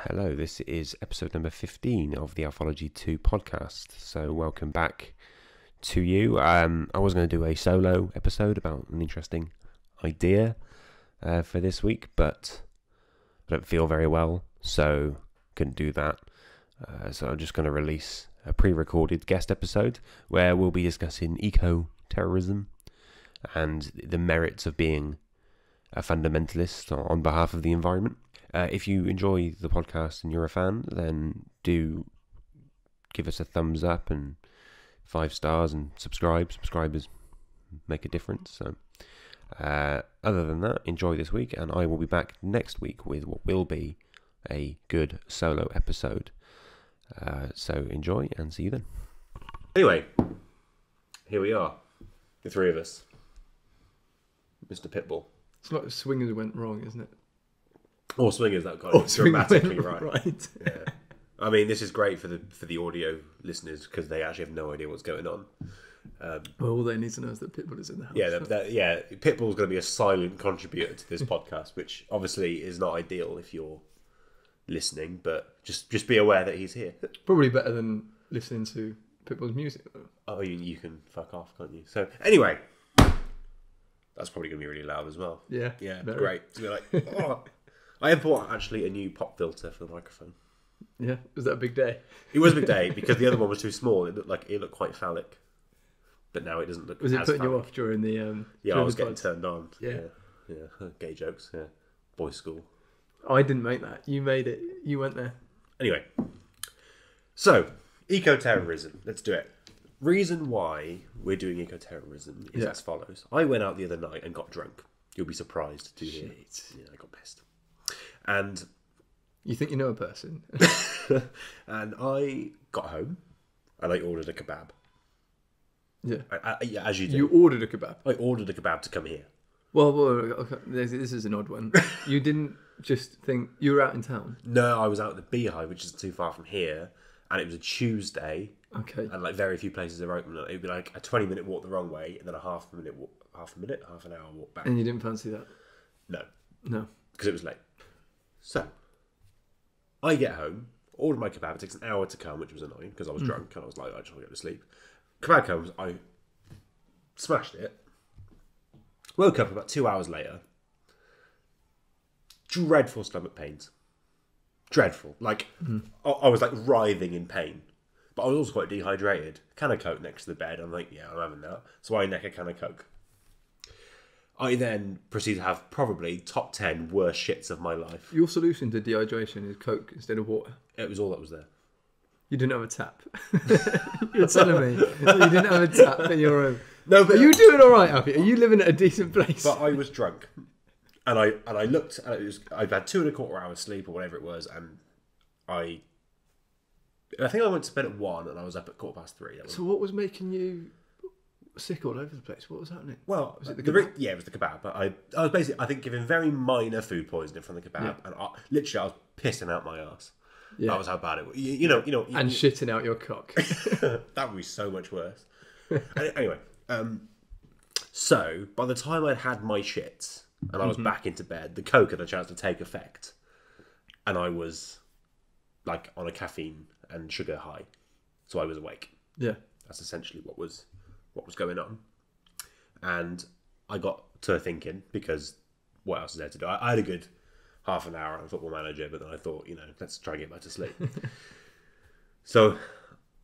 Hello, this is episode number 15 of the Alfology2 Podcast. So welcome back to you. I was going to do a solo episode about an interesting idea for this week, but I don't feel very well, so couldn't do that. So I'm just going to release a pre-recorded guest episode where we'll be discussing eco-terrorism and the merits of being a fundamentalist on behalf of the environment. If you enjoy the podcast and you're a fan, then do give us a thumbs up and 5 stars and subscribe. Subscribers make a difference. So, other than that, enjoy this week, and I will be back next week with what will be a good solo episode. So enjoy and see you then. Anyway, here we are, the three of us. Mr. Pitbull. It's like Swingers went wrong, isn't it? Or Swingers, that got dramatically right. Yeah. I mean, this is great for the audio listeners because they actually have no idea what's going on. Well, all they need to know is that Pitbull is in the house. Yeah, Pitbull's going to be a silent contributor to this podcast, which obviously is not ideal if you're listening, but just be aware that he's here. Probably better than listening to Pitbull's music, though. Oh, you can fuck off, can't you? So, anyway, that's probably going to be really loud as well. Yeah, very. Great. To be like, oh. I have bought actually a new pop filter for the microphone. Yeah, was that a big day? It was a big day because the other one was too small. It looked quite phallic, but now it doesn't look. Was it putting phallic. you off during the? Yeah, I was getting turned on. Yeah, Gay jokes. Yeah, boys' school. I didn't make that. You made it. You went there. Anyway, so eco-terrorism. Let's do it. Reason why we're doing eco-terrorism is as follows. I went out the other night and got drunk. You'll be surprised to hear. Yeah, I got pissed. And you think you know a person? And I got home and I ordered a kebab. Yeah. As you do. You ordered a kebab? I ordered a kebab to come here. Well, okay. This is an odd one. You didn't just think you were out in town? No, I was out at the Beehive, which isn't too far from here, and it was a Tuesday. Okay. And very few places are open. It would be like a 20-minute walk the wrong way, and then a half an hour walk back. And you didn't fancy that? No. Because it was late. So, I get home, order my kebab. It takes an hour to come, which was annoying because I was drunk and I was like, I just want to go to sleep. Kebab comes, I smashed it. Woke up about 2 hours later. Dreadful stomach pains. Dreadful. I was like writhing in pain. But I was also quite dehydrated. Can of Coke next to the bed. I'm like, yeah, I'm having that. So I neck a can of Coke. I then proceed to have probably top 10 worst shits of my life. Your solution to dehydration is Coke instead of water? It was all that was there. You didn't have a tap. You're telling me that you didn't have a tap in your room. No, but are you doing all right, Alfie? Are you living at a decent place? But I was drunk, and I looked. And I'd had 2.25 hours sleep or whatever it was, and I think I went to bed at 1, and I was up at 3:15. So what was making you sick all over the place? What was happening? Well, was it the kebab? Yeah, it was the kebab. But I was basically, I think, given very minor food poisoning from the kebab, and I was pissing out my ass. Yeah. That was how bad it was. You know, and shitting out your cock. That would be so much worse. Anyway, so by the time I'd had my shits and I was back into bed, the Coke had a chance to take effect, and I was like on a caffeine and sugar high, so I was awake. Yeah, that's essentially what was going on, and I got to thinking because what else is there to do? I had a good half an hour on Football Manager, but then I thought, let's try and get back to sleep. So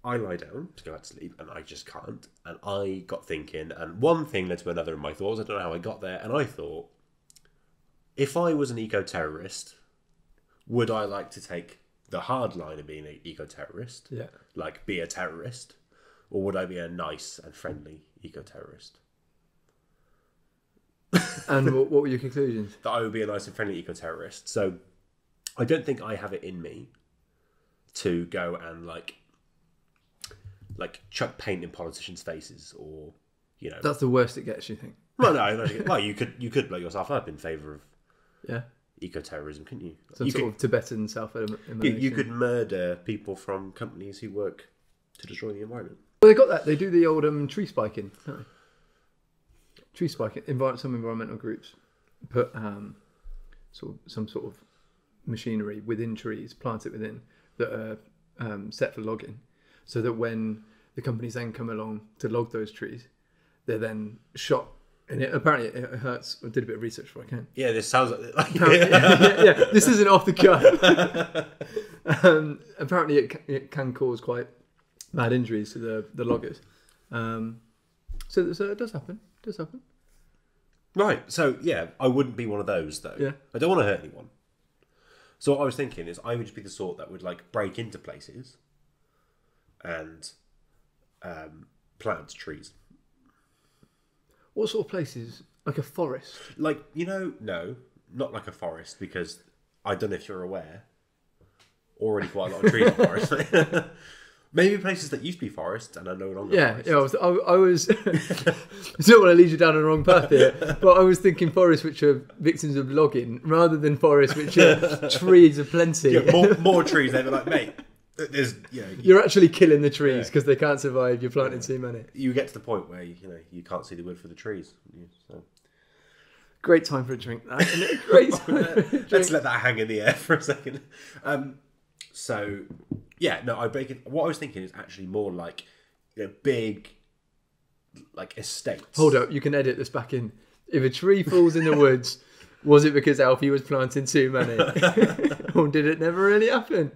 I lie down to go back to sleep, and I just can't. And I got thinking, and one thing led to another in my thoughts. I don't know how I got there, and I thought, if I was an eco-terrorist, would I like to take the hard line of being an eco-terrorist? Yeah. Like, be a terrorist? Or would I be a nice and friendly eco-terrorist? And what were your conclusions? That I would be a nice and friendly eco-terrorist. So I don't think I have it in me to go and like chuck paint in politicians' faces, or That's the worst it gets, you think? Well, no. Well, you could blow yourself up in favour of eco-terrorism, couldn't you? Some sort of Tibetan self-immolation. You could murder people from companies who work to destroy the environment. Well, they got that. They do the old tree spiking, don't they? Tree spiking. Some environmental groups put some sort of machinery within trees, planted within, that are set for logging, so that when the companies then come along to log those trees, they're then shot. And apparently it hurts. I did a bit of research before I came. Yeah, this sounds like... yeah, this isn't off the cuff. Apparently it can cause quite bad injuries to the loggers. So it does happen. It does happen. Right, so yeah, I wouldn't be one of those though. Yeah. I don't want to hurt anyone. So what I was thinking is I would just be the sort that would like break into places and plant trees. What sort of places? Like a forest? Like, no, not like a forest, because I don't know if you're aware, already quite a lot of trees in forest. Maybe places that used to be forests and are no longer forests. Yeah, I was I don't want to lead you down the wrong path here, but I was thinking forests which are victims of logging rather than forests which are trees aplenty. Yeah, more trees. They were like, mate, there's, you're actually killing the trees because they can't survive. You're planting too many. You get to the point where you can't see the wood for the trees. So. Great time for a drink. Isn't it? Great time for a drink. Let's let that hang in the air for a second. So yeah, no, what I was thinking is actually more like big, like estates. Hold up, you can edit this back in. If a tree falls in the woods, was it because Alfie was planting too many, or did it never really happen?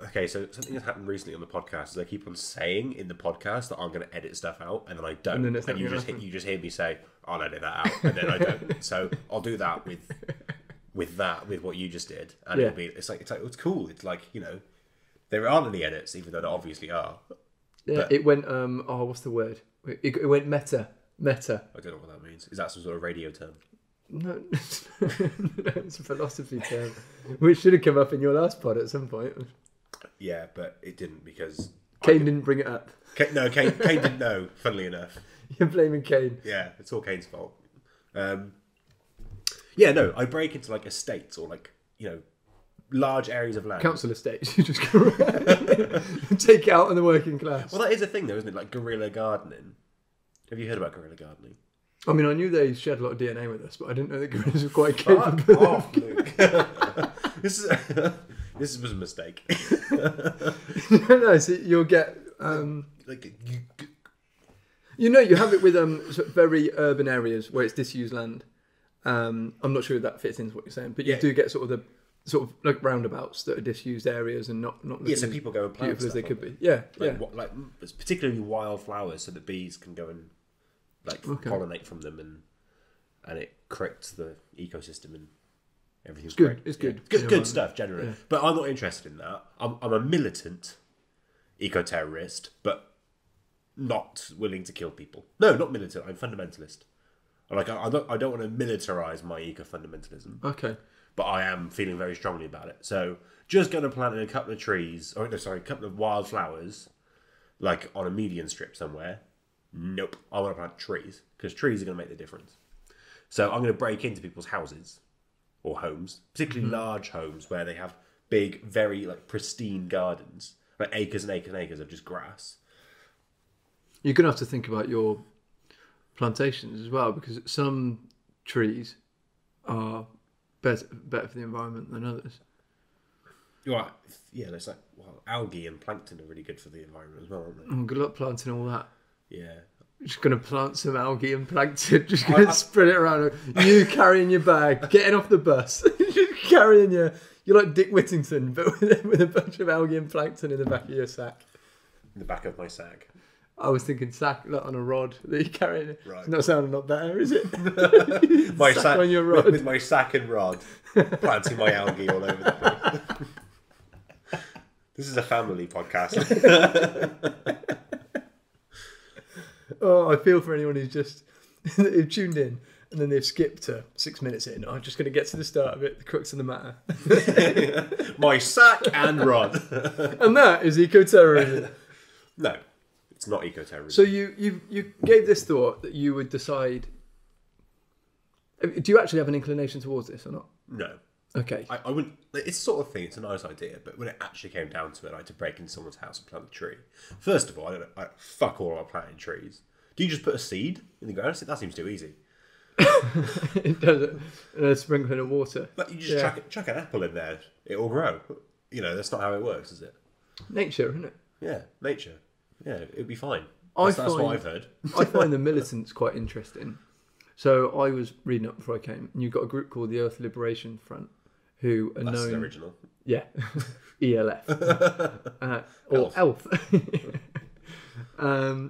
Okay, so something that's happened recently on the podcast is I keep on saying in the podcast that I'm going to edit stuff out, and then I don't, and you just hear me say I'll edit that out, and then I don't. So I'll do that with what you just did, and it's cool. It's like there aren't any edits, even though there obviously are. Yeah, but it went. What's the word? It went meta. I don't know what that means. Is that some sort of radio term? No, it's a philosophy term, which should have come up in your last pod at some point. Yeah, but it didn't because Kane didn't bring it up. Kane didn't know. Funnily enough, you're blaming Kane. Yeah, it's all Kane's fault. Yeah, no, I break into like estates or like large areas of land. Council estates. You just go take it out on the working class. Well, that is a thing, though, isn't it? Like guerrilla gardening. Have you heard about guerrilla gardening? I mean, I knew they shared a lot of DNA with us, but I didn't know that gorillas were quite capable. Oh, Luke. This was a mistake. No, so you'll get you have it with sort of very urban areas where it's disused land. I'm not sure if that fits into what you're saying, but you do get sort of like roundabouts that are disused areas and not so people go and plant beautiful as they could be. Yeah, like it's particularly wildflowers, so that bees can go and pollinate from them, and it corrects the ecosystem and everything's good. Great. It's good. Yeah. Good stuff generally. Yeah. But I'm not interested in that. I'm a militant eco-terrorist, but not willing to kill people. No, not militant. I'm fundamentalist. I don't want to militarize my eco-fundamentalism. Okay. But I am feeling very strongly about it. So just going to plant a couple of trees, a couple of wildflowers, like on a median strip somewhere. Nope. I want to plant trees because trees are going to make the difference. So I'm going to break into people's houses or homes, particularly large homes where they have big, very pristine gardens, like acres and acres and acres of just grass. You're going to have to think about your plantations as well, because some trees are better for the environment than others. Right. Yeah, there's algae and plankton are really good for the environment as well, aren't they? Oh, good luck planting all that. Yeah. Just going to plant some algae and plankton, just going to spread it around. You carrying your bag, getting off the bus, just carrying you're like Dick Whittington, but with a bunch of algae and plankton in the back of your sack. In the back of my sack. I was thinking sack on a rod that you're carrying. Right. It's not sounding a lot better, is it? My sack on your rod. With my sack and rod, planting my algae all over the place. This is a family podcast. Oh, I feel for anyone who's who tuned in and then they've skipped to 6 minutes in. I'm just going to get to the start of it, the crux of the matter. My sack and rod. And that is eco-terrorism. No, it's not eco-terrorism. So you gave this thought that you would decide. Do you actually have an inclination towards this or not? No. Okay. I wouldn't. It's the sort of thing. It's a nice idea, but when it actually came down to it, I had to break into someone's house and plant a tree. First of all, fuck all about planting trees. Do you just put a seed in the ground? That seems too easy. It does a sprinkling of water. But you just chuck an apple in there, it will grow. That's not how it works, is it? Nature, isn't it? Yeah, nature. Yeah, it'd be fine. That's what I've heard. I find the militants quite interesting. So I was reading up before I came, and you've got a group called the Earth Liberation Front, who are That's known... the original. Yeah, ELF. Or ELF.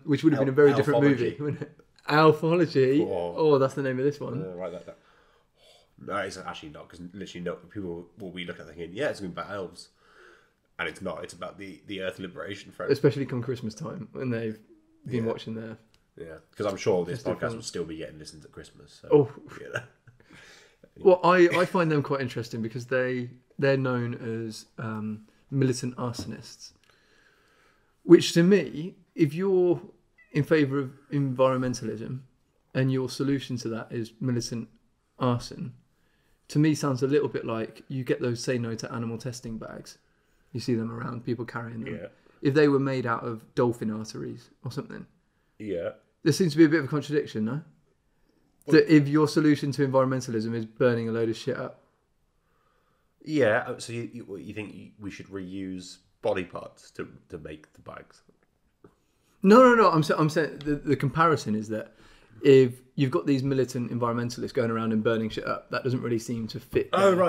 Which would have been a very different movie, wouldn't it? Alfology. Oh, that's the name of this one. Right, that. No, it's actually not, because literally people will be looking at it thinking, yeah, it's going to be about elves. And it's not. It's about the Earth Liberation Front. Especially come Christmas time, when they've been watching their... Yeah, because I'm sure this podcast will still be getting listened at Christmas. So, oh. Well, I find them quite interesting because they're known as militant arsonists. Which to me, if you're in favour of environmentalism and your solution to that is militant arson, to me sounds a little bit like you get those say no to animal testing bags. You see them around, people carrying them. Yeah. If they were made out of dolphin arteries or something. Yeah. There seems to be a bit of a contradiction, no? That if your solution to environmentalism is burning a load of shit up. Yeah, so you think we should reuse body parts to make the bags? No. I'm saying the comparison is that if you've got these militant environmentalists going around and burning shit up, that doesn't really seem to fit their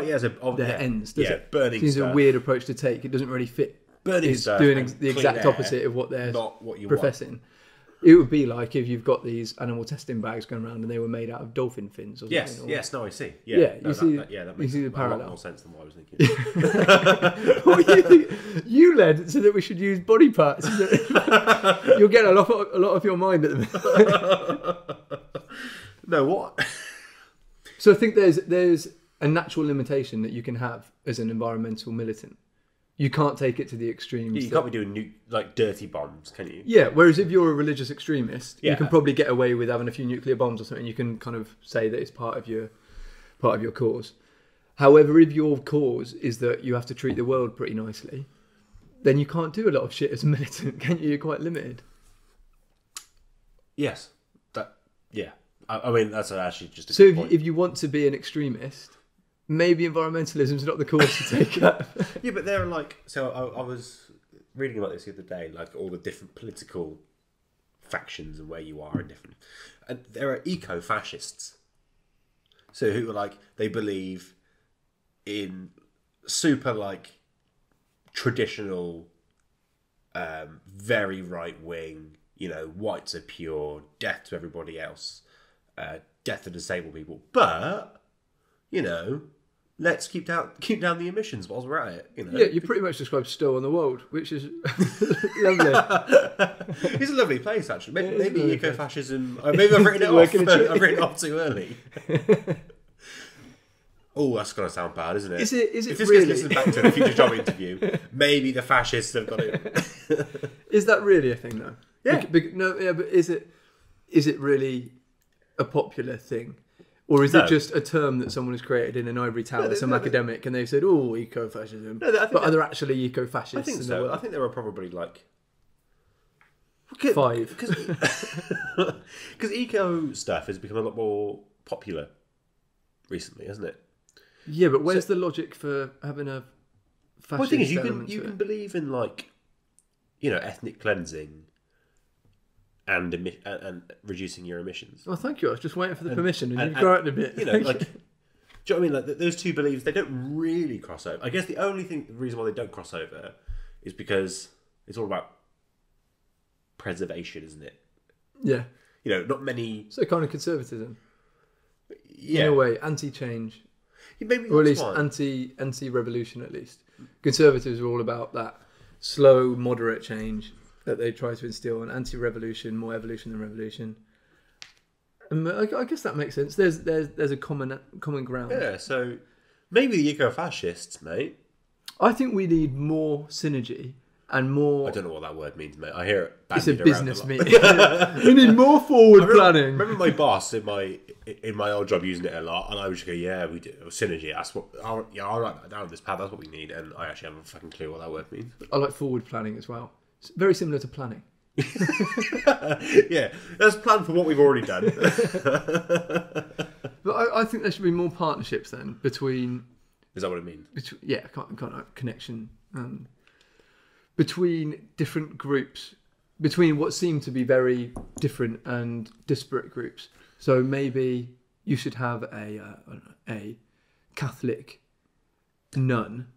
ends, does it? Burning seems stuff. a weird approach to take. It doesn't really fit. Burning stuff doing and the exact clean air, opposite of what they're not what you professing. want. It would be like if you've got these animal testing bags going around and they were made out of dolphin fins or something. Yes, no, I see. Yeah, that makes the a parallel. lot more sense than what I was thinking. Well, you led so that we should use body parts. You'll get a lot of your mind at the minute. No, what? So I think there's a natural limitation that you can have as an environmental militant. You can't take it to the extremes. You can't be doing dirty bombs, can you? Yeah, whereas if you're a religious extremist, Yeah. you can probably get away with having a few nuclear bombs or something. You can kind of say that it's part of your cause. However, if your cause is that you have to treat the world pretty nicely, then you can't do a lot of shit as a militant, can you? You're quite limited. Yes. I mean, that's actually just a So good point. if you want to be an extremist, maybe environmentalism is not the course to take up. Yeah, but they're so I was reading about this the other day, all the different political factions and where you are and different. And there are eco-fascists. So who are they believe in super traditional, very right wing, whites are pure, death to everybody else, death to disabled people. But, let's keep down the emissions whilst we're at it. Yeah, you pretty much described Stowe on the Wold, which is lovely. It's a lovely place, actually. Maybe eco-fascism. Maybe I've written it off. I've written it off too early. Oh, that's going to sound bad, isn't it? Is if this really? gets listened back to in a future job interview, maybe the fascists have got it. Is that really a thing, though? Yeah. But is it really a popular thing? Or is it just a term that someone has created in an ivory tower, some academic, and they've said, oh, eco-fascism. But are there actually eco-fascists? I think in so. the world? I think there are probably 5. Because eco stuff has become a lot more popular recently, hasn't it? Yeah, but where's the logic for having a fascist Well, the thing is, you element can to it? believe in ethnic cleansing and reducing your emissions. Oh, thank you. I was just waiting for the permission, and you've got it a bit. Do you know what I mean? Those two beliefs, they don't really cross over. I guess the reason why they don't cross over is because it's all about preservation, isn't it? Yeah. Not many. So kind of conservatism. Yeah. In a way, anti-change. Yeah, maybe Or at that's least anti-revolution, at least. Conservatives are all about that slow, moderate change that they try to instill, and anti-revolution, more evolution than revolution. And I guess that makes sense. There's a common ground. Yeah, so maybe the eco-fascists, mate. I think we need more synergy and more... I don't know what that word means, mate. I hear it It's a bandied around business lot. meeting. We need more forward planning. I remember my boss in my old job using it a lot, and I would just go, "Yeah, we do synergy. That's what. I'll write that down. This path. That's what we need." And I actually have a fucking clue what that word means. I like forward planning as well. It's very similar to planning. Yeah, let's plan for what we've already done. But I think there should be more partnerships then between. Is that what it means? Connection between different groups, between what seem to be very different and disparate groups. So maybe you should have a Catholic nun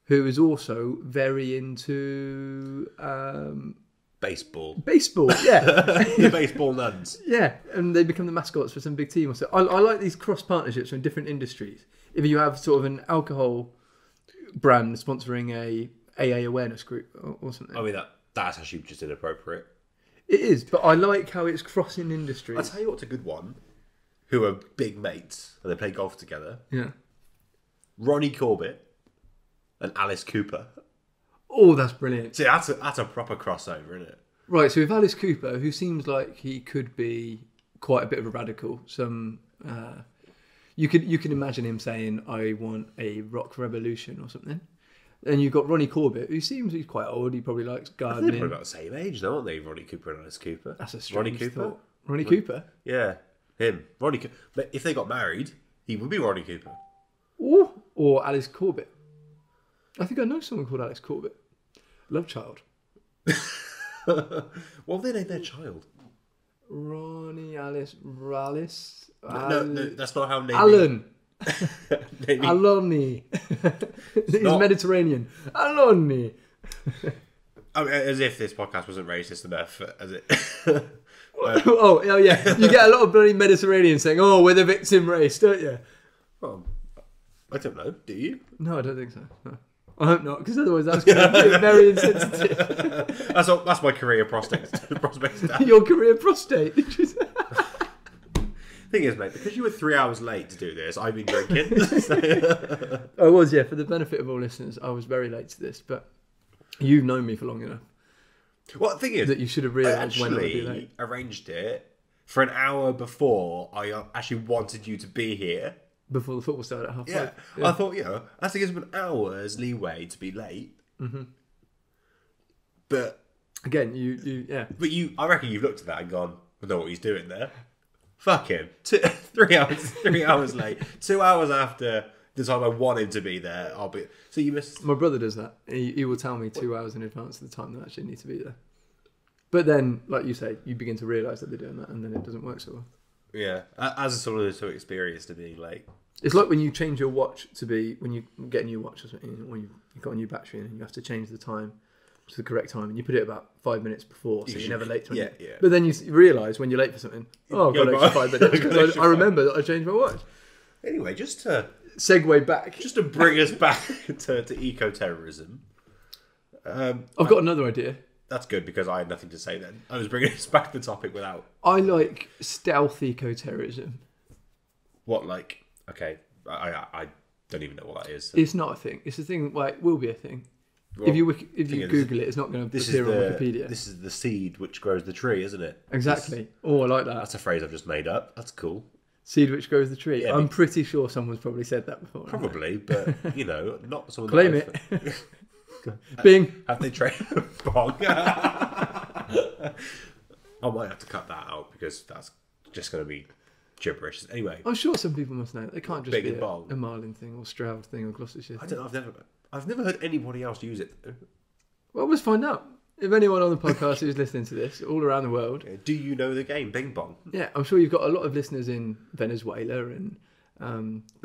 who is also very into Baseball. Baseball, yeah. Baseball nuns. Yeah, and they become the mascots for some big team or so. I like these cross partnerships from different industries. If you have sort of an alcohol brand sponsoring a AA awareness group or something. I mean, that's actually just inappropriate. It is, but I like how it's crossing industries. I'll tell you what's a good one, who are big mates, and they play golf together. Yeah. Ronnie Corbett and Alice Cooper. Oh, that's brilliant. See, that's a proper crossover, isn't it? Right, so with Alice Cooper, who seems like he could be quite a bit of a radical, you can imagine him saying, "I want a rock revolution" or something. And you've got Ronnie Corbett, who seems he's quite old. He probably likes gardening. They're probably about the same age, though, aren't they? Ronnie Cooper and Alice Cooper. That's a strange Ronnie Cooper. thought. Ronnie Cooper? Yeah, him. Ronnie. But if they got married, he would be Ronnie Cooper. Ooh, or Alice Corbett. I think I know someone called Alice Corbett. Love child. What have they named their child? Ronnie, Alice, Rallis. No, that's not how naming. Alan. naming. Aloni. He's Mediterranean. Aloni. I mean, as if this podcast wasn't racist enough, as it. Oh yeah, you get a lot of bloody Mediterraneans saying, "Oh, we're the victim race," don't you? Well, I don't know. Do you? No, I don't think so. No. I hope not, because otherwise that's going to be very insensitive. That's my career prospects. Your career prostate. Thing is, mate, because you were 3 hours late to do this, I've been drinking. I was, yeah. For the benefit of all listeners, I was very late to this, but you've known me for long enough. Well, the thing is, that you should have realised when I would be late. Arranged it for an hour before I actually wanted you to be here. Before the football started at 5:30. Yeah. I thought, that gives them an hour's leeway to be late. Mm-hmm. But again, yeah. But I reckon you've looked at that and gone, I know what he's doing there. Fuck him. 3 hours late. 2 hours after the time I want him to be there, I'll be. So you missed. My brother does that. He will tell me 2 hours in advance of the time that I actually need to be there. But then, like you say, you begin to realise that they're doing that, and then it doesn't work so well. Yeah, as a sort of experience to being late. It's like when you change your watch to be, when you get a new watch or something, when you've got a new battery in and you have to change the time to the correct time, and you put it about 5 minutes before, so you're never late to anything. Yeah. But then you realise when you're late for something, I've got an extra 5 minutes, because I remember that I changed my watch. Anyway, just to segue back. Just to bring us back to eco-terrorism. I've got another idea. That's good, because I had nothing to say then. I was bringing us back to the topic without. I like stealth eco-terrorism. What, like? Okay, I don't even know what that is. It's not a thing. It's a thing. Well, it will be a thing. Well, if you Google it, it's not going to appear on Wikipedia. This is the seed which grows the tree, isn't it? Exactly. I like that. That's a phrase I've just made up. That's cool. Seed which grows the tree. Yeah, I'm pretty sure someone's probably said that before. Probably, but not someone. Claim it. Bing. Have they trained Bong? I might have to cut that out, because that's just going to be gibberish. Anyway, I'm sure some people must know. They can't just be a Marlin thing or Stroud thing or Gloucestershire thing. I don't know. I've never heard anybody else use it, though. Well, let's find out. If anyone on the podcast who's listening to this, all around the world, do you know the game Bing Bong? Yeah, I'm sure you've got a lot of listeners in Venezuela and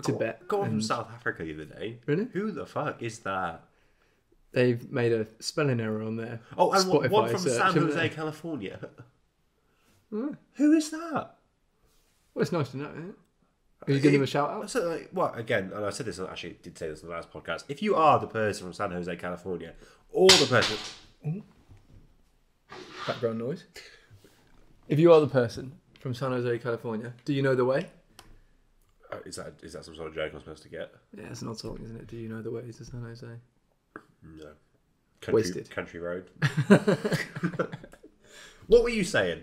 Tibet. Got one from South Africa the other day. Really? Who the fuck is that? They've made a spelling error on there. Oh, and Spotify one from search, San Jose, California. Who is that? Well, it's nice to know, isn't it? Are you giving them a shout out? So, again, and I said this, I actually did say this in the last podcast. If you are the person from San Jose, California, or the person... Background noise. If you are the person from San Jose, California, do you know the way? Is that some sort of joke I'm supposed to get? Yeah, it's an odd song, isn't it? Do you know the way to San Jose? No. Wasted. Country road. What were you saying?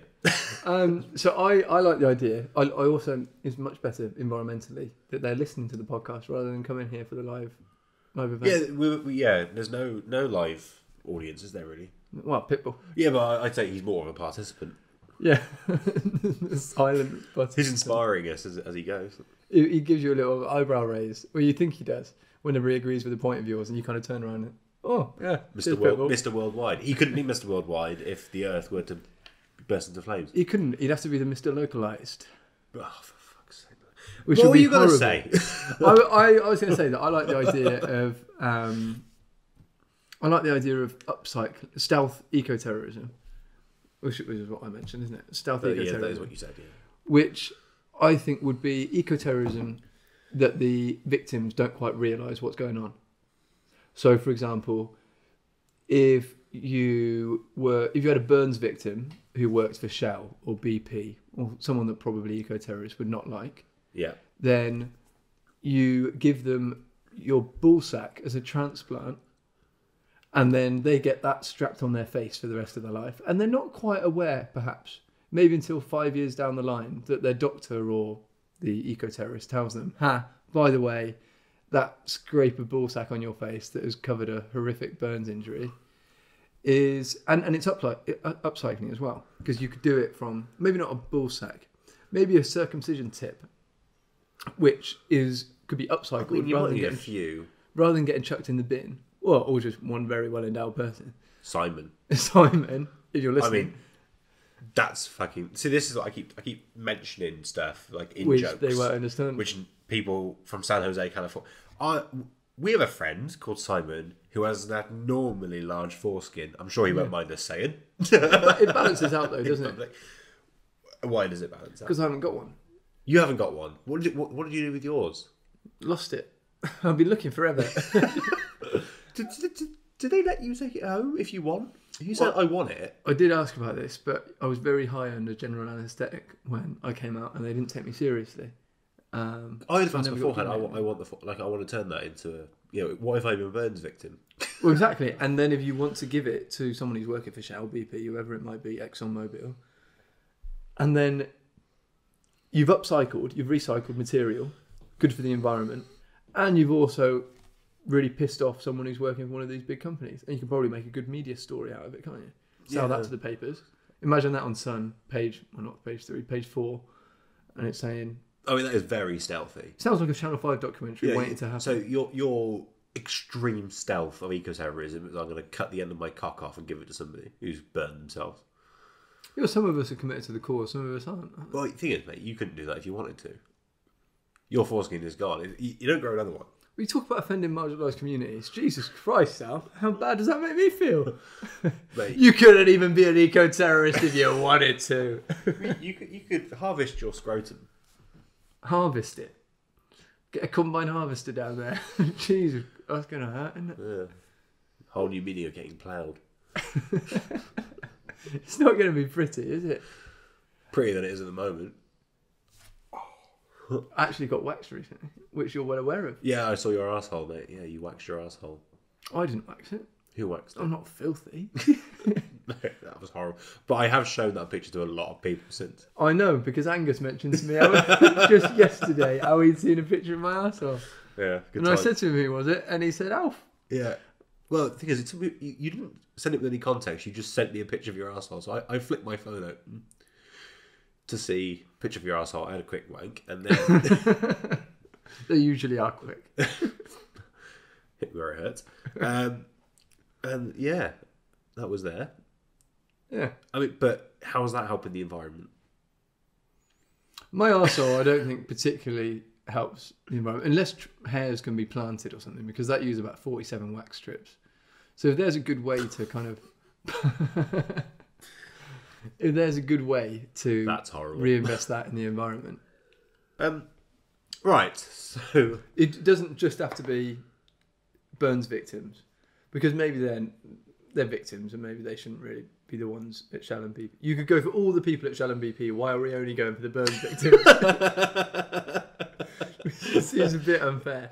So I like the idea. I also, it's much better environmentally that they're listening to the podcast rather than coming here for the live event. Yeah, there's no live audience, is there really? Well, Pitbull. Yeah, but I'd say he's more of a participant. Yeah. Silent participant. He's inspiring us as he goes. He gives you a little eyebrow raise, or you think he does, whenever he agrees with a point of yours, and you kind of turn around and, oh, yeah, Mr. Worldwide. He couldn't be Mr. Worldwide if the Earth were to burst into flames. He couldn't. He'd have to be the Mr. Localized. Oh, for fuck's sake. Which What would were be you going to horrible. say? I was going to say that I like the idea of stealth eco-terrorism, which is what I mentioned, isn't it? Stealth eco-terrorism. Yeah, that is what you said, yeah. Which I think would be eco-terrorism that the victims don't quite realise what's going on. So, for example, if you had a burns victim who worked for Shell or BP or someone that probably eco-terrorists would not like, Yeah. then you give them your ball sack as a transplant, and then they get that strapped on their face for the rest of their life, and they're not quite aware, perhaps, maybe until 5 years down the line, that their doctor or the eco-terrorist tells them, by the way, that scrape of ball sack on your face that has covered a horrific burns injury is, and it's upcycling as well, because you could do it from, maybe not a ball sack, maybe a circumcision tip, which could be upcycled rather than getting chucked in the bin, or just one very well endowed person. Simon, if you're listening. I mean, that's fucking. See, this is what I keep mentioning stuff like in which jokes, they won't understand. Which people from San Jose, California. We have a friend called Simon who has an abnormally large foreskin. I'm sure he won't mind us saying. It balances out though, doesn't it? Why does it balance out? Because I haven't got one. You haven't got one. What did you do with yours? Lost it. I've been looking forever. Do they let you take it home if you want? You said, I want it. I did ask about this, but I was very high under general anaesthetic when I came out, and they didn't take me seriously. I had asked beforehand. I want to turn that into what if I'm a burns victim? Well, exactly. And then if you want to give it to someone who's working for Shell, BP, whoever it might be, ExxonMobil, and then you've recycled material, good for the environment, and you've also really pissed off someone who's working for one of these big companies, and you can probably make a good media story out of it, can't you? Sell that to the papers. Imagine that on Sun, page 4, and it's saying... I mean, that is very stealthy. Sounds like a Channel 5 documentary waiting to happen. So your extreme stealth of eco-terrorism is I'm going to cut the end of my cock off and give it to somebody who's burned themselves. Yeah, some of us are committed to the cause, some of us aren't. Well, the thing is, mate, you couldn't do that if you wanted to. Your foreskin is gone. You don't grow another one. We talk about offending marginalised communities. Jesus Christ, Sal. How bad does that make me feel? Mate, you couldn't even be an eco-terrorist if you wanted to. you could harvest your scrotum. Harvest it. Get a combine harvester down there. Jesus, that's going to hurt, isn't it? Yeah. Whole new meaning of getting ploughed. It's not going to be pretty, is it? Prettier than it is at the moment. I actually got waxed recently, which you're well aware of. Yeah, I saw your arsehole, mate. Yeah, you waxed your arsehole. I didn't wax it. Who waxed it? I'm not filthy. That was horrible. But I have shown that picture to a lot of people since. I know, because Angus mentioned to me just yesterday how he'd seen a picture of my arsehole. Yeah, good and time. I said to him, who was it? And he said, Alf. Yeah. Well, the thing is, you didn't send it with any context. You just sent me a picture of your arsehole. So I flipped my phone open to see a picture of your arsehole. I had a quick wank, and then... They usually are quick. Hit where it hurts. And yeah, that was there. Yeah. I mean, but how is that helping the environment? My arsehole, I don't think particularly helps the environment, unless hairs can be planted or something, because that uses about 47 wax strips. So if there's a good way to kind of... if there's a good way to That's horrible. reinvest that in the environment. Right, so... It doesn't just have to be burns victims, because maybe they're victims and maybe they shouldn't really be the ones at Shell and BP. You could go for all the people at Shell and BP. Why are we only going for the burns victims? It seems a bit unfair.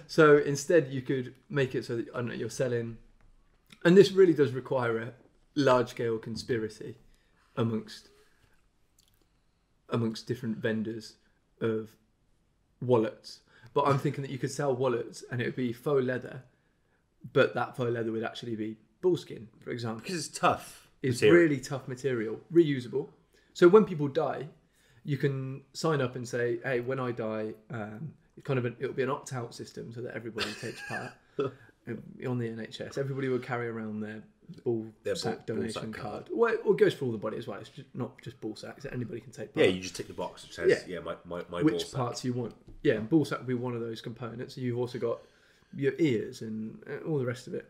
So instead you could make it so that, I don't know, you're selling... And this really does require a large-scale conspiracy amongst different vendors of wallets. But I'm thinking that you could sell wallets and it would be faux leather, but that faux leather would actually be bullskin, for example. Because it's tough. It's material. really tough material, reusable. So when people die, you can sign up and say, "Hey, when I die, it'll be an opt-out system so that everybody takes part on the NHS. Everybody would carry around their ball sack donation card. Well, it goes for all the body as well. It's not just ball sacks. Anybody can take part. Yeah, you just tick the box which says, my which ball sack. parts you want. Yeah, and ball sack will be one of those components. You've also got your ears and all the rest of it.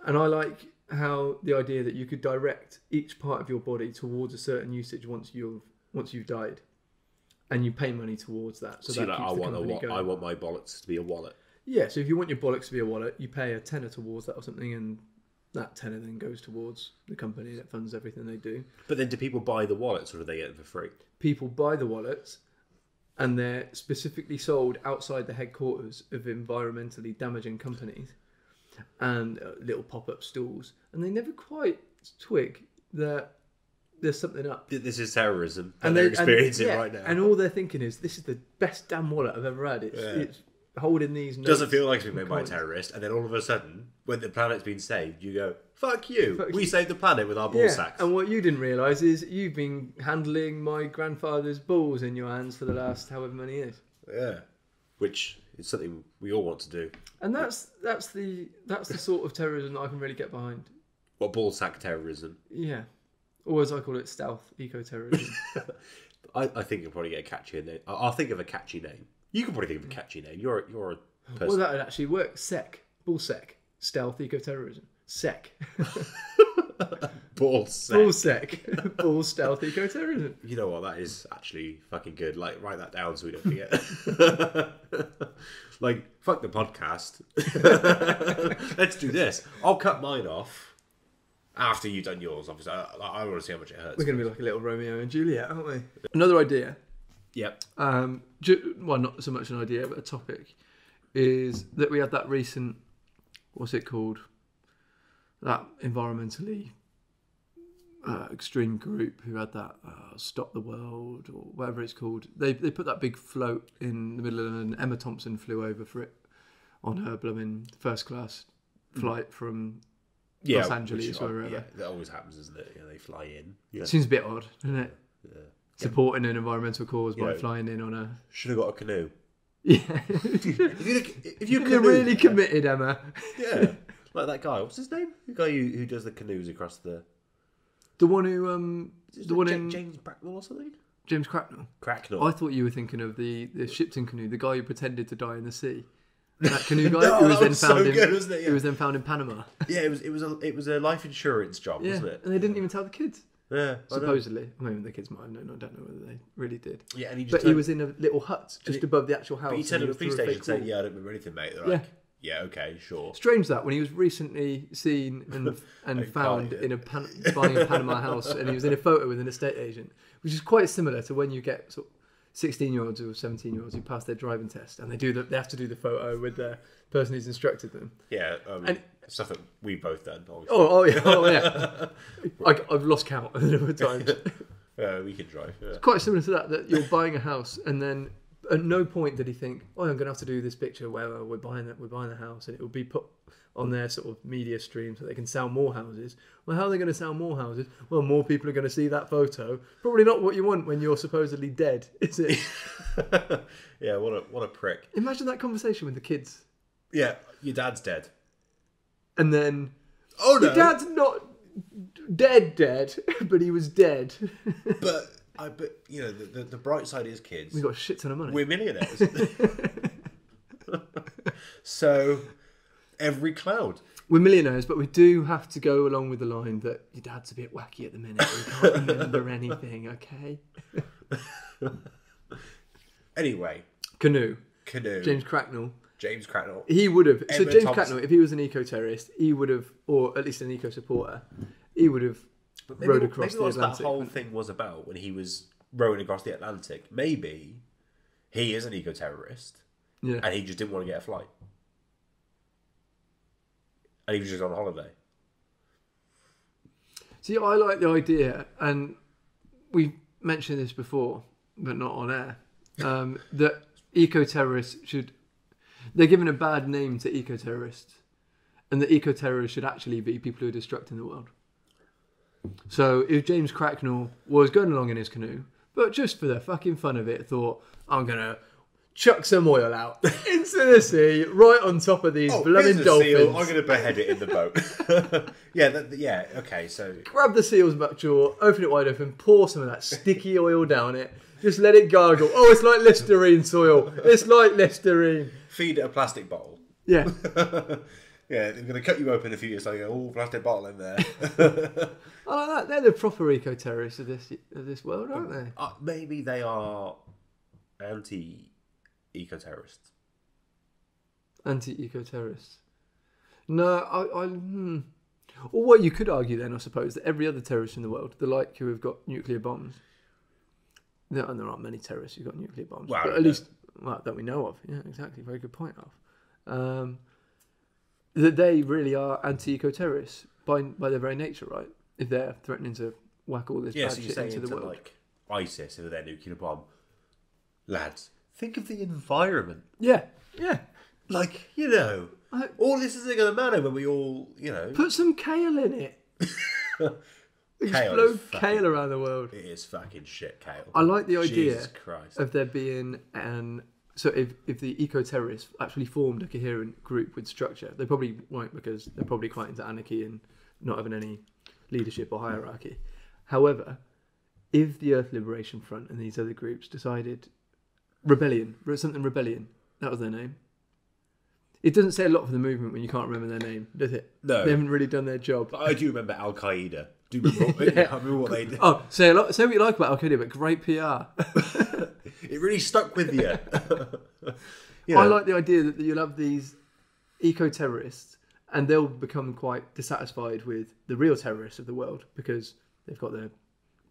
And I like how the idea that you could direct each part of your body towards a certain usage once you've died, and you pay money towards that. So that keeps the company going. I want my bollocks to be a wallet. Yeah, so if you want your bollocks to be a wallet, you pay a tenner towards that or something, and that tenner then goes towards the company that funds everything they do. But then do people buy the wallets or do they get them for free? People buy the wallets, and they're specifically sold outside the headquarters of environmentally damaging companies and little pop-up stalls, and they never quite twig that there's something up. This is terrorism, and they're experiencing it right now. And all they're thinking is, this is the best damn wallet I've ever had. It's holding these notes. Doesn't feel like it's been made by a terrorist, and then all of a sudden, when the planet's been saved, you go, fuck you, we saved the planet with our ball sacks. And what you didn't realise is you've been handling my grandfather's balls in your hands for the last however many years. Yeah, which is something we all want to do. And that's the sort of terrorism that I can really get behind. What, ball sack terrorism? Yeah, or as I call it, stealth eco-terrorism. I think you'll probably get a catchy name. I'll think of a catchy name. You can probably think of a catchy name. You're a person. Well, that would actually work. SEC, ball sec, stealth eco-terrorism. SEC. Ball sec. Ball sec. Ball stealth eco-terrorism. You know what? That is actually fucking good. Like, write that down so we don't forget. Like, fuck the podcast. Let's do this. I'll cut mine off after you've done yours. Obviously, I want to see how much it hurts. We're going to be like a little Romeo and Juliet, aren't we? Another idea. Yep. Well, not so much an idea, but a topic is that we had that recent, what's it called? That environmentally extreme group who had that Stop the World or whatever it's called. They put that big float in the middle of London. Emma Thompson flew over for it on her blooming first class flight from Los Angeles or wherever. Yeah, that always happens, isn't it? Yeah, they fly in. Yeah. Seems a bit odd, doesn't it? Yeah. Supporting an environmental cause by flying in on a... Should have got a canoe. Yeah. if you're really committed, Emma. Yeah. Like that guy. What's his name? The guy who does the canoes across the... The one who... James Bracknell or something? James Cracknell. Cracknell. I thought you were thinking of the Shipton canoe, the guy who pretended to die in the sea. That canoe guy who was then found wasn't it? Yeah. Who was then found in Panama. Yeah, it was a life insurance job, wasn't it? And they didn't even tell the kids. Yeah, supposedly. I mean, the kids might have known. I don't know whether they really did. Yeah, and he was in a little hut just above the actual house. But he turned up at the police station saying, "Yeah, I don't remember anything, mate." They're like, "Yeah, okay, sure." Strange that when he was recently seen and found in buying a Panama house, and he was in a photo with an estate agent, which is quite similar to when you get sort of 16-year-olds or 17-year-olds who pass their driving test, and they have to do the photo with the person who's instructed them. Yeah, and stuff that we've both done. Obviously. Oh yeah. I've lost count a number of times. We can drive. Yeah. It's quite similar to that you're buying a house, and then at no point did he think, "Oh, I'm going to have to do this picture where we're buying the house," and it will be put on their sort of media stream so they can sell more houses. Well, how are they going to sell more houses? Well, more people are going to see that photo. Probably not what you want when you're supposedly dead, is it? Yeah, what a prick. Imagine that conversation with the kids. Yeah, your dad's dead. And then, oh no, your dad's not dead, but he was dead. But you know, the bright side is, kids, we got a shit ton of money. We're millionaires. So every cloud. We're millionaires, but we do have to go along with the line that your dad's a bit wacky at the minute. We can't remember anything, okay? Anyway. Canoe. James Cracknell. He would have. So James Cracknell, if he was an eco-terrorist, he would have, or at least an eco-supporter, he would have rowed across the Atlantic. Maybe that whole thing was about when he was rowing across the Atlantic. Maybe he is an eco-terrorist, and he just didn't want to get a flight. And he was just on holiday. See, I like the idea, and we mentioned this before, but not on air, that eco-terrorists should... They're given a bad name to eco-terrorists. and that eco-terrorists should actually be people who are destructing the world. So if James Cracknell was going along in his canoe, but just for the fucking fun of it, thought, I'm going to chuck some oil out into the sea, right on top of these blooming dolphins. Seal. I'm going to behead it in the boat. Yeah, okay, so... Grab the seal's back jaw, open it wide open, pour some of that sticky oil down it, just let it gargle. Oh, it's like Listerine soil. It's like Listerine. Feed it a plastic bottle. Yeah. Yeah, they're going to cut you open a few years later. Oh, plastic bottle in there. I like that. They're the proper eco-terrorists of this world, aren't they? Maybe they are anti-eco-terrorists. Anti-eco-terrorists. No, Or what you could argue then, I suppose, that every other terrorist in the world, the like who have got nuclear bombs, and there aren't many terrorists who've got nuclear bombs, well, but at least that we know of. Yeah, exactly. Very good point, Alf. That they really are anti-eco-terrorists by their very nature, right? If they're threatening to whack all this bad shit into the world. Like ISIS with their nuclear bomb. Lads, think of the environment. Yeah. Like, you know, all this isn't going to matter when we all, you know... Put some kale in it. Explode kale around the world. It is fucking shit, kale. I like the idea of there being an... So if the eco-terrorists actually formed a coherent group with structure, they probably won't, because they're probably quite into anarchy and not having any leadership or hierarchy. However, if the Earth Liberation Front and these other groups decided rebellion, that was their name. It doesn't say a lot for the movement when you can't remember their name, does it? No. They haven't really done their job. But I do remember Al-Qaeda. Do you remember what they did? Oh, say what you like about Al-Qaeda, but great PR. It really stuck with you. I like the idea that you'll have these eco-terrorists and they'll become quite dissatisfied with the real terrorists of the world because they've got their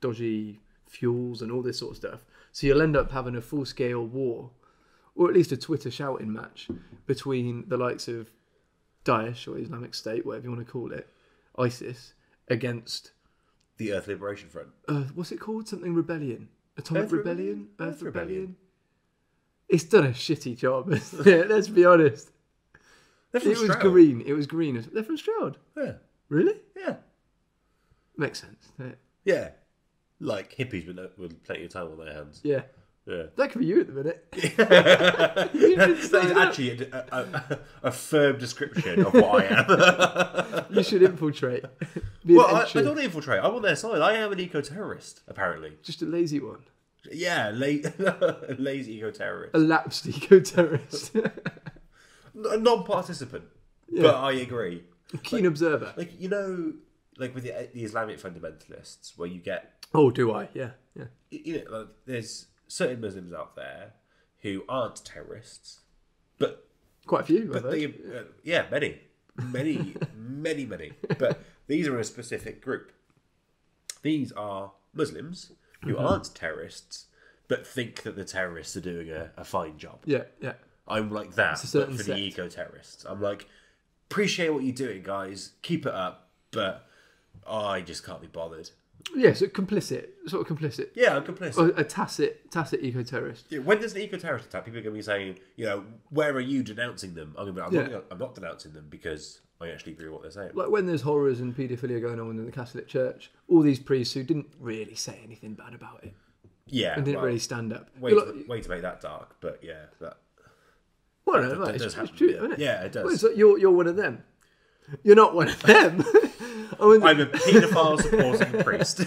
dodgy fuels and all this sort of stuff. So you'll end up having a full-scale war, or at least a Twitter shouting match between the likes of Daesh or Islamic State, whatever you want to call it, ISIS, against... the Earth Liberation Front. What's it called? Something Rebellion? Atomic Rebellion? Earth Rebellion? It's done a shitty job, isn't it? Let's be honest. It was green. They're from Stroud. Yeah. Really? Yeah. Makes sense. Yeah. Like hippies with plenty of time on their hands. Yeah. Yeah. That could be you at the minute. That is actually a firm description of what I am. You should infiltrate. I don't infiltrate. I'm on their side. I am an eco-terrorist, apparently. Just a lazy one. Yeah, lazy eco-terrorist. A lapsed eco-terrorist. A non-participant. Yeah. But I agree. A keen observer. Like, you know, like with the Islamic fundamentalists, where you get... Oh, do I? Yeah. You know, like, there's certain Muslims out there who aren't terrorists, but... Quite a few, but many. But these are a specific group. These are Muslims who aren't terrorists, but think that the terrorists are doing a fine job. Yeah. I'm like that, but for the eco-terrorists. I'm like, appreciate what you're doing, guys. Keep it up, but I just can't be bothered. Yeah, so complicit. Yeah, I'm complicit. Or a tacit eco-terrorist. Yeah, when there's an eco-terrorist attack, people are going to be saying, you know, where are you denouncing them? I'm not denouncing them because I actually agree with what they're saying. Like when there's horrors and paedophilia going on in the Catholic Church, all these priests who didn't really say anything bad about it. Yeah. And didn't really stand up. Way to make that dark, but yeah. It's true, isn't it? Yeah, it does. Well, it's like you're one of them. You're not one of them. I'm a paedophile supporting priest.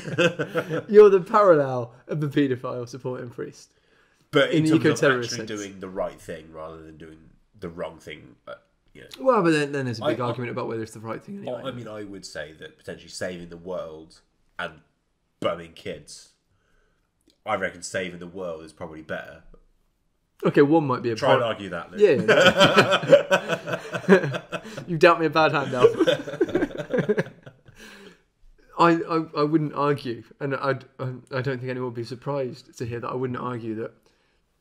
You're the parallel of the paedophile supporting priest. But in terms of actually doing the right thing rather than doing the wrong thing. You know. Well, but then there's a big argument about whether it's the right thing anyway. I mean, I would say that potentially saving the world and bumming kids, I reckon saving the world is probably better. Okay, one might be a... Try and argue that, Luke. Yeah. You dealt me a bad hand, Alf. I wouldn't argue, and I don't think anyone would be surprised to hear that I wouldn't argue that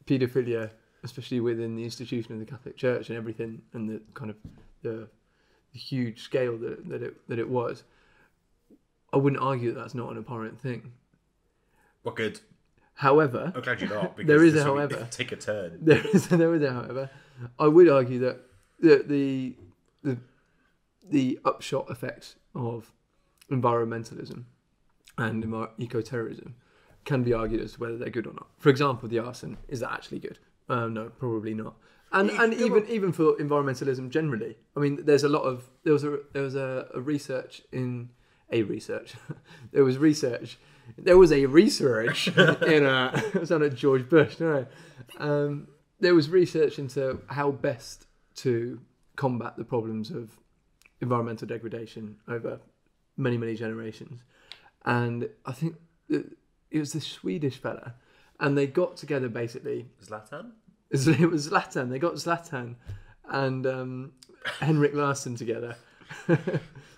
paedophilia, especially within the institution of the Catholic Church and everything, and the kind of the huge scale that it was, I wouldn't argue that that's not an abhorrent thing. Well, good. However, I'm glad you're not. Because there is a however. Take a turn. There is a however. I would argue that the the upshot effects of environmentalism and eco-terrorism can be argued as to whether they're good or not. For example, the arson, is that actually good? No, probably not. And even for environmentalism generally, I mean, there was a research in a research. There was research in I sound like George Bush, no. There was research into how best to combat the problems of environmental degradation over many, many generations. And I think it was this Swedish fella, and they got together basically. Zlatan? It was Zlatan. They got Zlatan and Henrik Larsson together.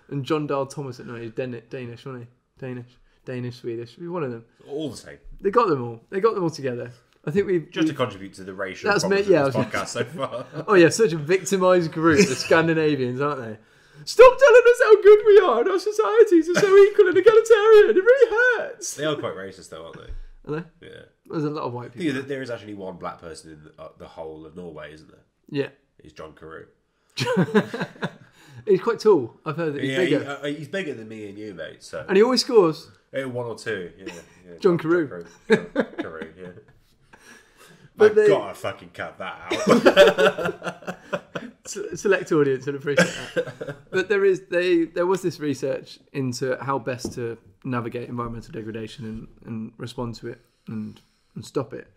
And John Dahl Thomason. No, he's Danish, wasn't he? Danish, Swedish. One of them. All the same. They got them all together. I think to contribute to the racial problems of this podcast so far. Oh yeah, such a victimised group, the Scandinavians, aren't they? Stop telling us how good we are and our societies are so equal and egalitarian. It really hurts. They are quite racist though, aren't they? Are they? Yeah. There's a lot of white people. There is actually one black person in the whole of Norway, isn't there? Yeah. He's John Carew. He's quite tall. I've heard that he's bigger. He's bigger than me and you, mate. So. And he always scores. One or two, yeah. John Carew. Carew, yeah. But I've got to fucking cut that out. Select audience would appreciate that. But there was this research into how best to navigate environmental degradation and respond to it and stop it.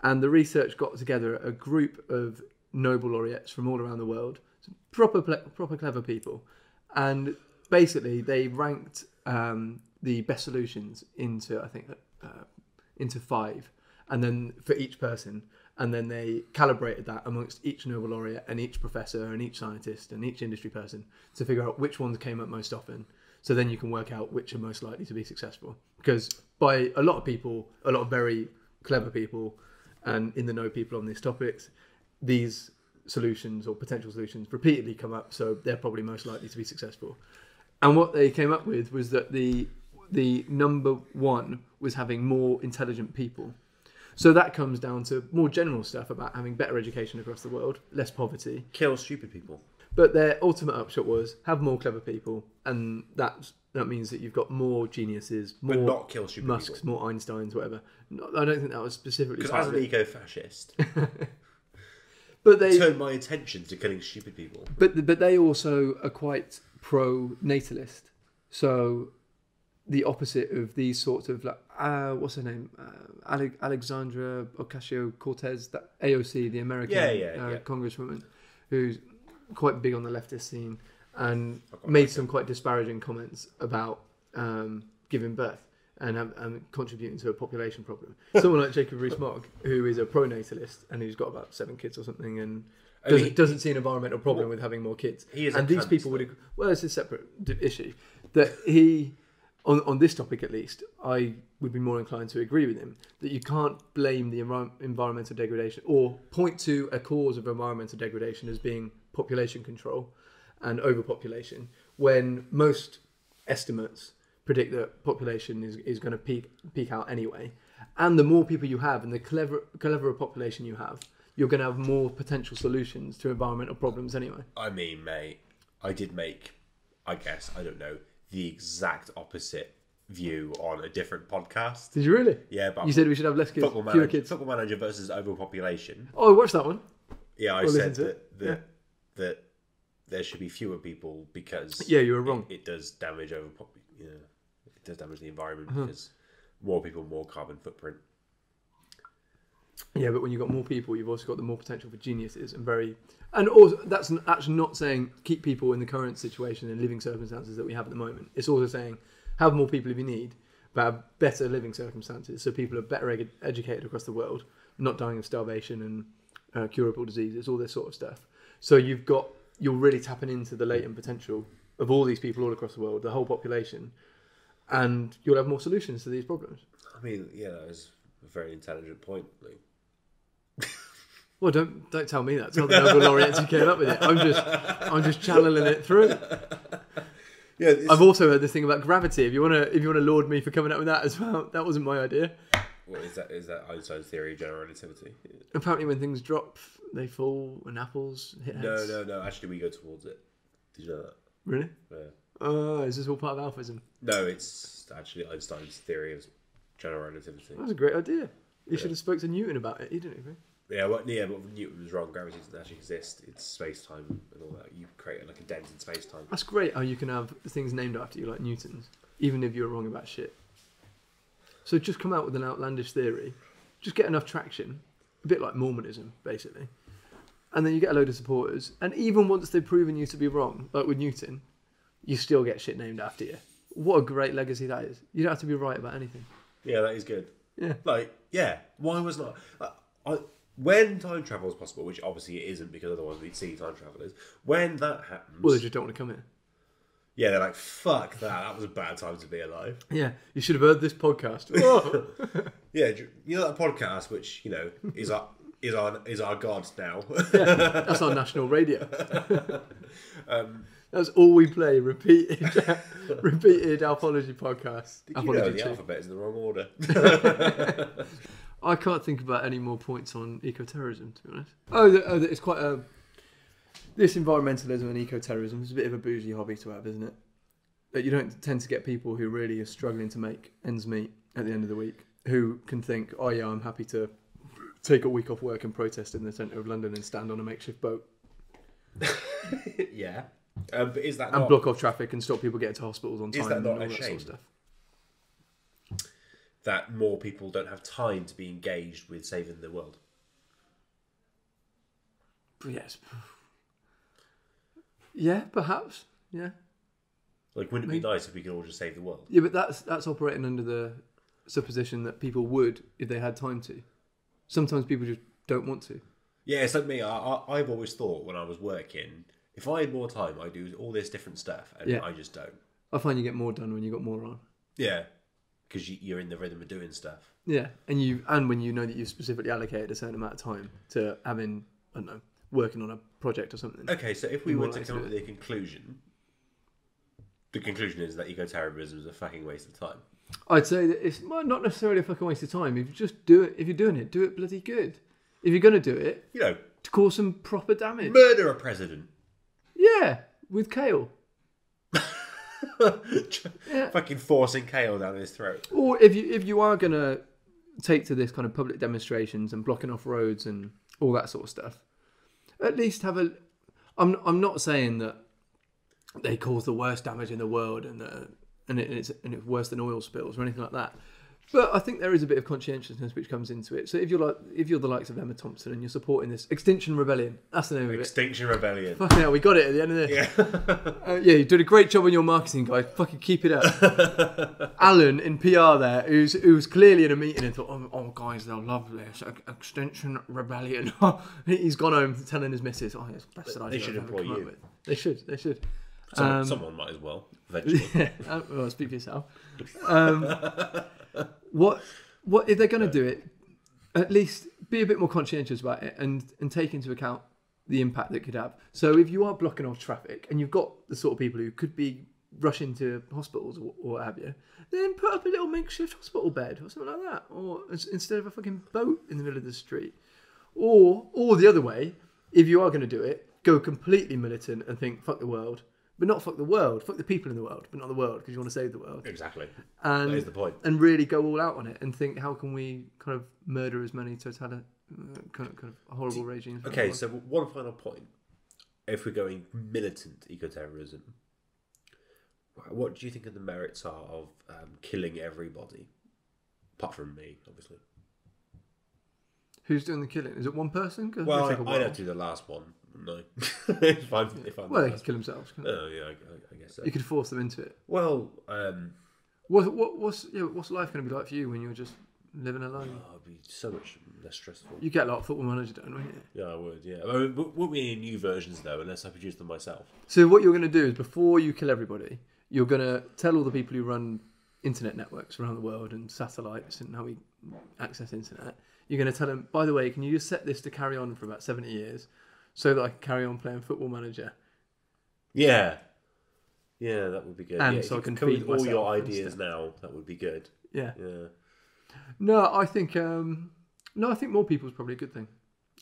And the research got together a group of Nobel laureates from all around the world, proper clever people, and basically they ranked the best solutions into into 5. And then for each person, and then they calibrated that amongst each Nobel laureate and each professor and each scientist and each industry person to figure out which ones came up most often. So then you can work out which are most likely to be successful. Because by a lot of people, a lot of very clever people and in the know people on these topics, these solutions or potential solutions repeatedly come up. So they're probably most likely to be successful. And what they came up with was that the number 1 was having more intelligent people. So that comes down to more general stuff about having better education across the world, less poverty. Kill stupid people. But their ultimate upshot was have more clever people, and that means that you've got more geniuses, more but not kill stupid Musks, people. more Einsteins, whatever. I don't think that was specifically. Because as an eco-fascist, but they turn my attention to killing stupid people. But they also are quite pro-natalist. So the opposite of these sorts of what's her name, Alexandra Ocasio-Cortez, that AOC, the American congresswoman, who's quite big on the leftist scene and made some quite disparaging comments about giving birth and contributing to a population problem. Someone like Jacob Rees-Mogg, who is a pro-natalist and who's got about 7 kids or something, and doesn't see an environmental problem with having more kids. And these people would, well, it's a separate issue that he. On this topic, at least, I would be more inclined to agree with him that you can't blame the environmental degradation or point to a cause of environmental degradation as being population control and overpopulation, when most estimates predict that population is going to peak out anyway. And the more people you have and the cleverer population you have, you're going to have more potential solutions to environmental problems anyway. I mean, mate, I did make, I guess, I don't know, the exact opposite view on a different podcast. Did you really? Yeah, but you said we should have less kids, fewer kids. Football Manager versus overpopulation. Oh, I watched that one. Yeah, I said that there should be fewer people because you were wrong. It does damage it does damage the environment because more people, more carbon footprint. Yeah, but when you've got more people, you've also got the more potential for geniuses and also that's actually not saying keep people in the current situation and living circumstances that we have at the moment. It's also saying have more people if you need, but have better living circumstances so people are better educated across the world, not dying of starvation and curable diseases, all this sort of stuff. So you're really tapping into the latent potential of all these people all across the world, the whole population, and you'll have more solutions to these problems. I mean, yeah, that is a very intelligent point, Luke. Well, don't tell me that. Tell the Nobel laureates who came up with it. I'm just channeling it through. Yeah, I've also heard this thing about gravity. If you wanna laud me for coming up with that as well, that wasn't my idea. What is that? Is that Einstein's theory of general relativity? Apparently, when things drop, they fall, and apples hit heads. No. Actually, we go towards it. Did you know that? Really? Yeah. Oh, is this all part of alphism? No, it's actually Einstein's theory of general relativity. That was a great idea. You should have spoke to Newton about it. He didn't agree. Yeah, but Newton was wrong. Gravity doesn't actually exist. It's space-time and all that. You create like a dent in space-time. That's great how you can have things named after you, like Newton's, even if you're wrong about shit. So just come out with an outlandish theory, just get enough traction, a bit like Mormonism, basically. And then you get a load of supporters. And even once they've proven you to be wrong, like with Newton, you still get shit named after you. What a great legacy that is. You don't have to be right about anything. Yeah, that is good. Yeah. Why was not... when time travel is possible, which obviously it isn't because otherwise we'd see time travelers, when that happens... Well, they just don't want to come here. Yeah, they're like, fuck that. That was a bad time to be alive. Yeah, you should have heard this podcast. Yeah, you know that podcast, which, you know, is our god now. Yeah, that's our national radio. That's all we play, repeated Alfology podcasts. Did you know the alphabet is in the wrong order? I can't think about any more points on eco-terrorism, to be honest. It's quite a... This environmentalism and eco-terrorism is a bit of a bougie hobby to have, isn't it? That you don't tend to get people who really are struggling to make ends meet at the end of the week, who can think, oh yeah, I'm happy to take a week off work and protest in the centre of London and stand on a makeshift boat. Yeah. But is that and block off traffic and stop people getting to hospitals on time. Is that not and all a that shame? Sort of stuff. That more people don't have time to be engaged with saving the world? Yes. Yeah, perhaps. Yeah. Like, wouldn't it be nice if we could all just save the world? Yeah, but that's operating under the supposition that people would if they had time to. Sometimes people just don't want to. Yeah, it's like me. I've always thought when I was working, if I had more time, I'd do all this different stuff, and I just don't. I find you get more done when you got more on. Yeah, because you're in the rhythm of doing stuff. Yeah, and when you know that you've specifically allocated a certain amount of time to having, I don't know, working on a project or something. Okay, so if we were to come up with the conclusion is that eco-terrorism is a fucking waste of time. I'd say that it's not necessarily a fucking waste of time. If you just do it, if you're doing it, do it bloody good. If you're going to do it, you know, to cause some proper damage. Murder a president. Yeah, with kale. Yeah. Fucking forcing kale down his throat. Or if you are going to take to this kind of public demonstrations and blocking off roads and all that sort of stuff, at least have a... I'm not saying that they cause the worst damage in the world and it's worse than oil spills or anything like that. But I think there is a bit of conscientiousness which comes into it. So if you're the likes of Emma Thompson and you're supporting this Extinction Rebellion, that's the name of it. Extinction Rebellion. Fucking hell, we got it at the end of this. Yeah, you did a great job on your marketing, guys. Fucking keep it up. Alan in PR there, who's clearly in a meeting and thought, oh guys, they'll love this Extinction Rebellion. He's gone home telling his missus, oh, it's the best idea. They should employ you. They should. Someone might as well, eventually. Yeah, well, speak for yourself. What if they're going to do it? At least be a bit more conscientious about it and take into account the impact that it could have. So if you are blocking off traffic and you've got the sort of people who could be rushing to hospitals or what have you, then put up a little makeshift hospital bed or something like that, or instead of a fucking boat in the middle of the street. Or the other way, if you are going to do it, go completely militant and think fuck the world. But not fuck the world. Fuck the people in the world, but not the world, because you want to save the world. Exactly. And, that is the point. And really go all out on it and think, how can we kind of murder as many kind of horrible regimes? Okay, so one final point. If we're going militant eco-terrorism, what do you think of the merits are of killing everybody? Apart from me, obviously. Who's doing the killing? Is it one person? Well, I don't do the last one. No. if I'm they can kill themselves. Oh, yeah, I guess so. You could force them into it. Well, what's life going to be like for you when you're just living alone? Oh, it'd be so much less stressful. You get a lot of Football Manager done, wouldn't you? Yeah, I would, yeah. I mean, wouldn't be any new versions, though, unless I produce them myself. So what you're going to do is, before you kill everybody, you're going to tell all the people who run internet networks around the world and satellites and how we access internet, you're going to tell them, by the way, can you just set this to carry on for about 70 years so that I can carry on playing Football Manager? Yeah. Yeah, that would be good. And yeah, so I can come feed with all your myself ideas now. That would be good. Yeah. Yeah. No, I think more people is probably a good thing.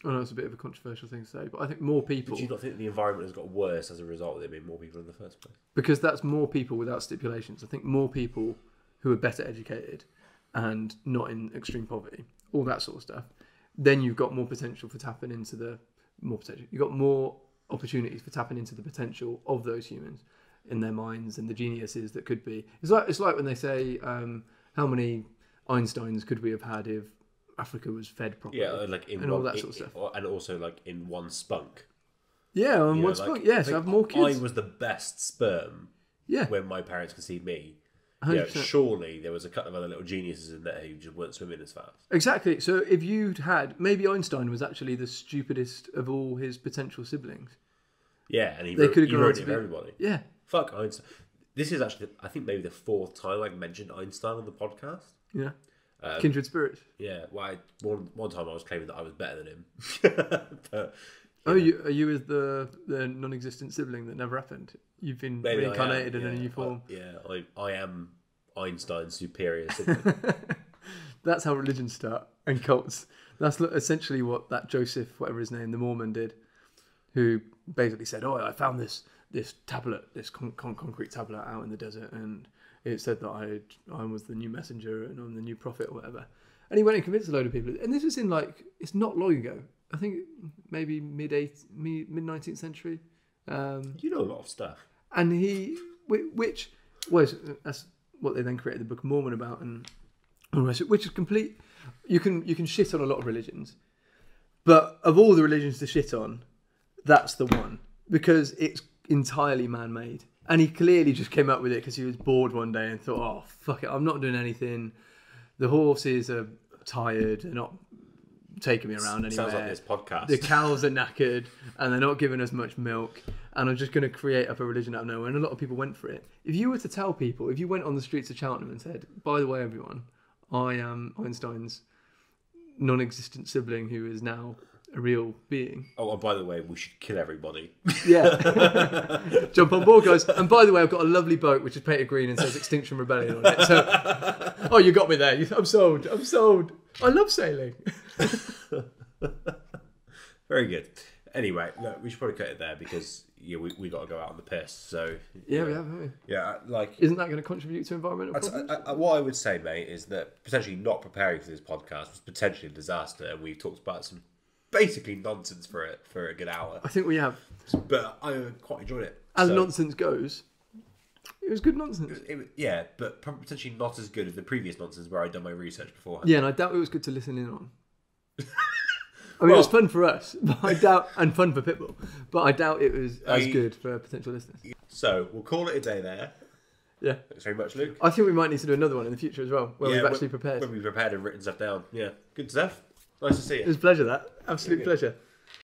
I know it's a bit of a controversial thing to say, but I think more people... But do you not think the environment has got worse as a result of there being more people in the first place? Because that's more people without stipulations. I think more people who are better educated and not in extreme poverty, all that sort of stuff, then you've got more potential for tapping into the... More potential. You've got more opportunities for tapping into the potential of those humans in their minds and the geniuses that could be. It's like when they say, how many Einsteins could we have had if Africa was fed properly? Yeah, like in and one, all that sort of stuff. And also like in one spunk. Yeah, on one like, spunk. Yeah, so have more kids. I was the best sperm. Yeah, when my parents conceived me. 100%. Yeah, surely there was a couple of other little geniuses in there who just weren't swimming as fast. Exactly. So if you'd had, maybe Einstein was actually the stupidest of all his potential siblings. Yeah, and he They could have wrote gone it for everybody. Yeah. Fuck Einstein. This is actually, I think, maybe the 4th time I've mentioned Einstein on the podcast. Yeah. Kindred spirits. Yeah. Well, one time I was claiming that I was better than him. But, are you as the non-existent sibling that never happened? You've been reincarnated in a new form. I am Einstein's superior sibling. That's how religions start and cults. That's essentially what that Joseph, whatever his name, the Mormon did, who basically said, "Oh, I found this tablet, this concrete tablet out in the desert, and it said that I was the new messenger and I'm the new prophet or whatever." And he went and convinced a load of people. And this was in it's not long ago. I think maybe mid 19th century. You know a lot of stuff. And which was that's what they then created the Book of Mormon about, and all the rest of it, which is complete. You can shit on a lot of religions, but of all the religions to shit on, that's the one because it's entirely man-made. And he clearly just came up with it because he was bored one day and thought, "Oh fuck it, I'm not doing anything. The horses are tired. They're not taking me around anywhere. Sounds like this podcast. The cows are knackered and they're not giving us much milk. And I'm just going to create up a religion out of nowhere." And a lot of people went for it. If you were to tell people, if you went on the streets of Cheltenham and said, "By the way, everyone, I am Einstein's non-existent sibling who is now a real being." Oh, and by the way, we should kill everybody. Yeah. Jump on board, guys. And by the way, I've got a lovely boat which is painted green and says Extinction Rebellion on it. So, oh, you got me there. I'm sold. I love sailing. Very good. Anyway, look, we should probably cut it there because we got to go out on the piss. So yeah, we have, haven't we? Yeah, isn't that going to contribute to environmental problems? What I would say, mate, is that potentially not preparing for this podcast was potentially a disaster, and we've talked about some basically nonsense for a good hour. I think we have, but I quite enjoyed it. As nonsense goes, it was good nonsense. Yeah, but potentially not as good as the previous nonsense where I'd done my research beforehand. Yeah, and I doubt it was good to listen in on. I mean, it was fun for us, but and fun for Pitbull, but I doubt it was as good for potential listeners. So we'll call it a day there. Yeah. Thanks very much, Luke. I think we might need to do another one in the future as well, where we've actually prepared. When we've prepared and written stuff down. Yeah, good stuff. Nice to see you. It was a pleasure, that. Absolute pleasure.